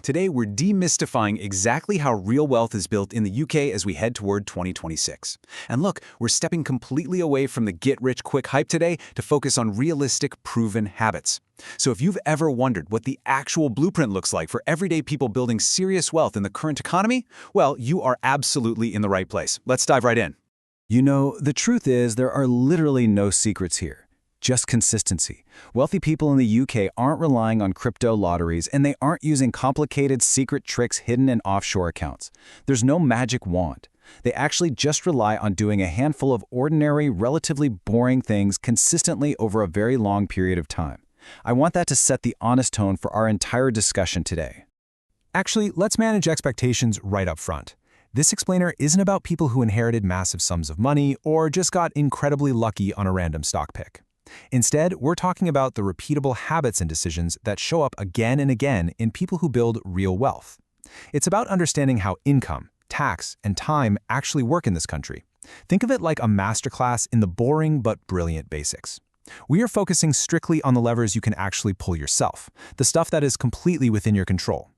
Today, we're demystifying exactly how real wealth is built in the UK as we head toward 2026. And look, we're stepping completely away from the get-rich-quick hype today to focus on realistic, proven habits. So if you've ever wondered what the actual blueprint looks like for everyday people building serious wealth in the current economy, well, you are absolutely in the right place. Let's dive right in. You know, the truth is there are literally no secrets here. Just consistency. Wealthy people in the UK aren't relying on crypto lotteries, and they aren't using complicated secret tricks hidden in offshore accounts. There's no magic wand. They actually just rely on doing a handful of ordinary, relatively boring things consistently over a very long period of time. I want that to set the honest tone for our entire discussion today. Actually, let's manage expectations right up front. This explainer isn't about people who inherited massive sums of money or just got incredibly lucky on a random stock pick. Instead, we're talking about the repeatable habits and decisions that show up again and again in people who build real wealth. It's about understanding how income, tax, and time actually work in this country. Think of it like a masterclass in the boring but brilliant basics. We are focusing strictly on the levers you can actually pull yourself, the stuff that is completely within your control.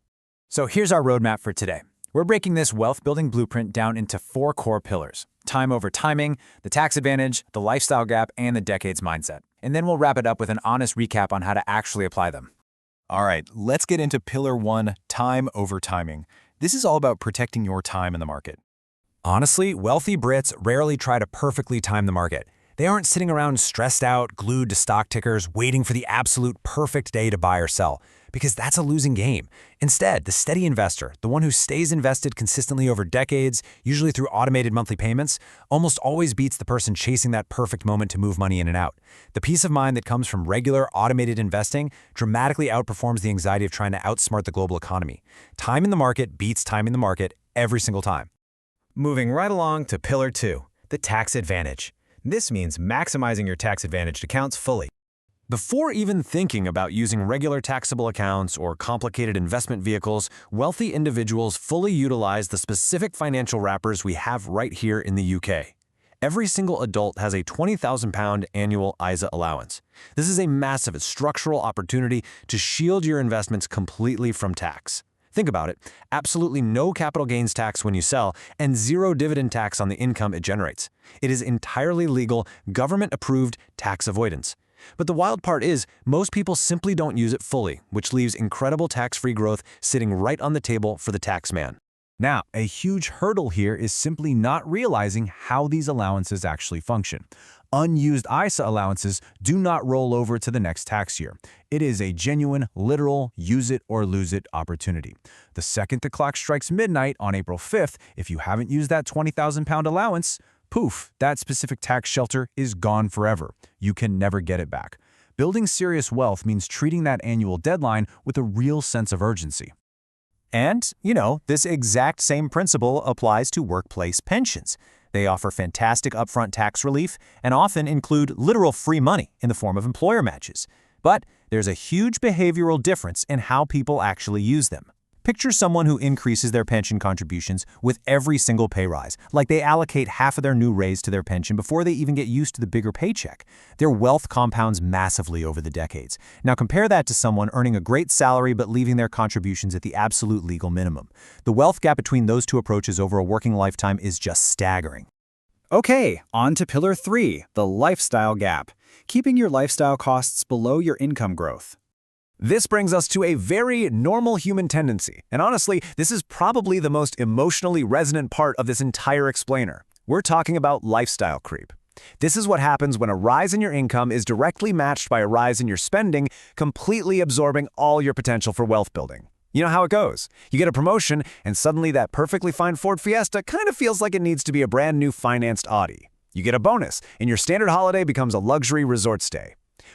So here's our roadmap for today. We're breaking this wealth-building blueprint down into 4 core pillars: time over timing, the tax advantage, the lifestyle gap, and the decades mindset. And then we'll wrap it up with an honest recap on how to actually apply them. All right, let's get into Pillar 1, time over timing. This is all about protecting your time in the market. Honestly, wealthy Brits rarely try to perfectly time the market. They aren't sitting around stressed out, glued to stock tickers, waiting for the absolute perfect day to buy or sell, because that's a losing game. Instead, the steady investor, the one who stays invested consistently over decades, usually through automated monthly payments, almost always beats the person chasing that perfect moment to move money in and out. The peace of mind that comes from regular automated investing dramatically outperforms the anxiety of trying to outsmart the global economy. Time in the market beats time in the market every single time. Moving right along to Pillar 2, the tax advantage. This means maximizing your tax-advantaged accounts fully. Before even thinking about using regular taxable accounts or complicated investment vehicles, wealthy individuals fully utilize the specific financial wrappers we have right here in the UK. Every single adult has a £20,000 annual ISA allowance. This is a massive structural opportunity to shield your investments completely from tax. Think about it, absolutely no capital gains tax when you sell, and zero dividend tax on the income it generates. It is entirely legal, government-approved tax avoidance. But the wild part is, most people simply don't use it fully, which leaves incredible tax-free growth sitting right on the table for the tax man. Now, a huge hurdle here is simply not realizing how these allowances actually function. Unused ISA allowances do not roll over to the next tax year. It is a genuine, literal, use-it-or-lose-it opportunity. The second the clock strikes midnight on April 5th, if you haven't used that £20,000 allowance, poof, that specific tax shelter is gone forever. You can never get it back. Building serious wealth means treating that annual deadline with a real sense of urgency. And, you know, this exact same principle applies to workplace pensions. They offer fantastic upfront tax relief and often include literal free money in the form of employer matches. But there's a huge behavioral difference in how people actually use them. Picture someone who increases their pension contributions with every single pay rise, like they allocate half of their new raise to their pension before they even get used to the bigger paycheck. Their wealth compounds massively over the decades. Now compare that to someone earning a great salary but leaving their contributions at the absolute legal minimum. The wealth gap between those two approaches over a working lifetime is just staggering. Okay, on to Pillar 3, the lifestyle gap. Keeping your lifestyle costs below your income growth. This brings us to a very normal human tendency, and honestly, this is probably the most emotionally resonant part of this entire explainer. We're talking about lifestyle creep. This is what happens when a rise in your income is directly matched by a rise in your spending, completely absorbing all your potential for wealth building. You know how it goes. You get a promotion, and suddenly that perfectly fine Ford Fiesta kind of feels like it needs to be a brand new financed Audi. You get a bonus, and your standard holiday becomes a luxury resort stay.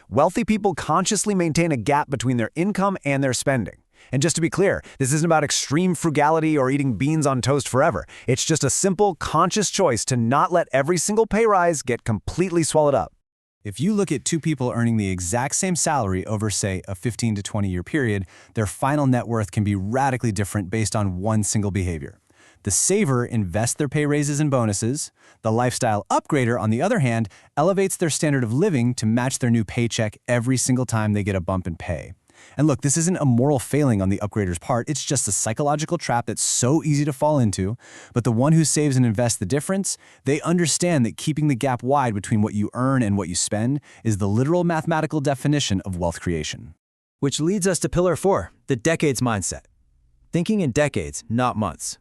Wealthy people consciously maintain a gap between their income and their spending. And just to be clear, this isn't about extreme frugality or eating beans on toast forever. It's just a simple, conscious choice to not let every single pay rise get completely swallowed up. If you look at two people earning the exact same salary over, say, a 15 to 20-year period, their final net worth can be radically different based on one single behavior. The saver invests their pay raises and bonuses. The lifestyle upgrader, on the other hand, elevates their standard of living to match their new paycheck every single time they get a bump in pay. And look, this isn't a moral failing on the upgrader's part, it's just a psychological trap that's so easy to fall into. But the one who saves and invests the difference, they understand that keeping the gap wide between what you earn and what you spend is the literal mathematical definition of wealth creation. Which leads us to pillar 4, the decades mindset. Thinking in decades, not months.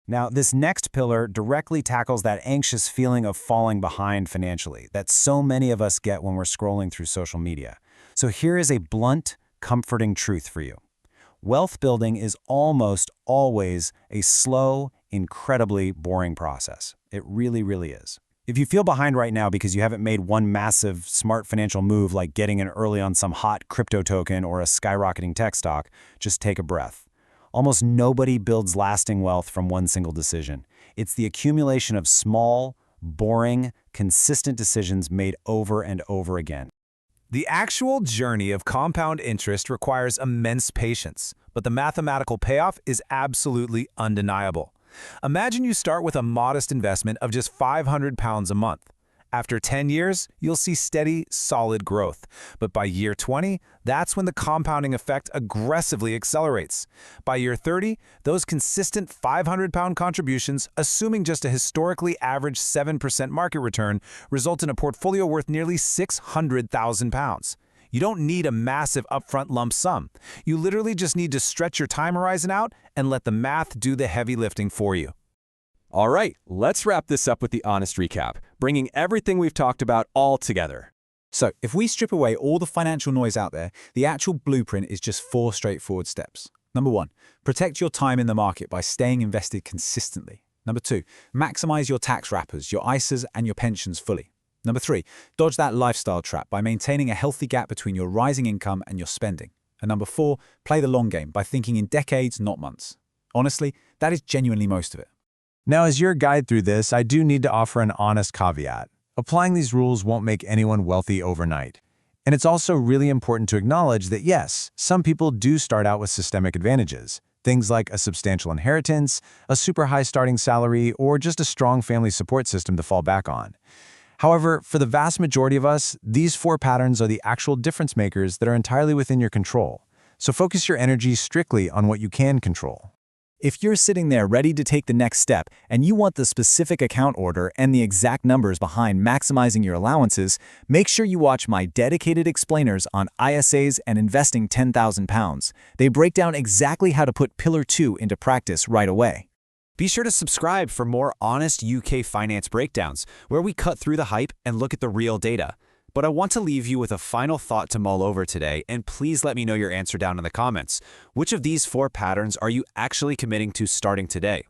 Now, this next pillar directly tackles that anxious feeling of falling behind financially that so many of us get when we're scrolling through social media. So here is a blunt, comforting truth for you. Wealth building is almost always a slow, incredibly boring process. It really, really is. If you feel behind right now because you haven't made one massive, smart financial move like getting in early on some hot crypto token or a skyrocketing tech stock, just take a breath. Almost nobody builds lasting wealth from one single decision. It's the accumulation of small, boring, consistent decisions made over and over again. The actual journey of compound interest requires immense patience, but the mathematical payoff is absolutely undeniable. Imagine you start with a modest investment of just £500 a month. After 10 years, you'll see steady, solid growth. But by year 20, that's when the compounding effect aggressively accelerates. By year 30, those consistent £500 contributions, assuming just a historically average 7% market return, result in a portfolio worth nearly £600,000. You don't need a massive upfront lump sum. You literally just need to stretch your time horizon out and let the math do the heavy lifting for you. All right, let's wrap this up with the honest recap, bringing everything we've talked about all together. So, if we strip away all the financial noise out there, the actual blueprint is just 4 straightforward steps. Number 1, protect your time in the market by staying invested consistently. Number 2, maximize your tax wrappers, your ISAs, and your pensions fully. Number 3, dodge that lifestyle trap by maintaining a healthy gap between your rising income and your spending. And number 4, play the long game by thinking in decades, not months. Honestly, that is genuinely most of it. Now, as your guide through this, I do need to offer an honest caveat. Applying these rules won't make anyone wealthy overnight. And it's also really important to acknowledge that yes, some people do start out with systemic advantages. Things like a substantial inheritance, a super high starting salary, or just a strong family support system to fall back on. However, for the vast majority of us, these 4 patterns are the actual difference makers that are entirely within your control. So focus your energy strictly on what you can control. If you're sitting there ready to take the next step and you want the specific account order and the exact numbers behind maximizing your allowances, make sure you watch my dedicated explainers on ISAs and investing £10,000. They break down exactly how to put Pillar 2 into practice right away. Be sure to subscribe for more honest UK finance breakdowns, where we cut through the hype and look at the real data. But I want to leave you with a final thought to mull over today, and please let me know your answer down in the comments. Which of these 4 patterns are you actually committing to starting today?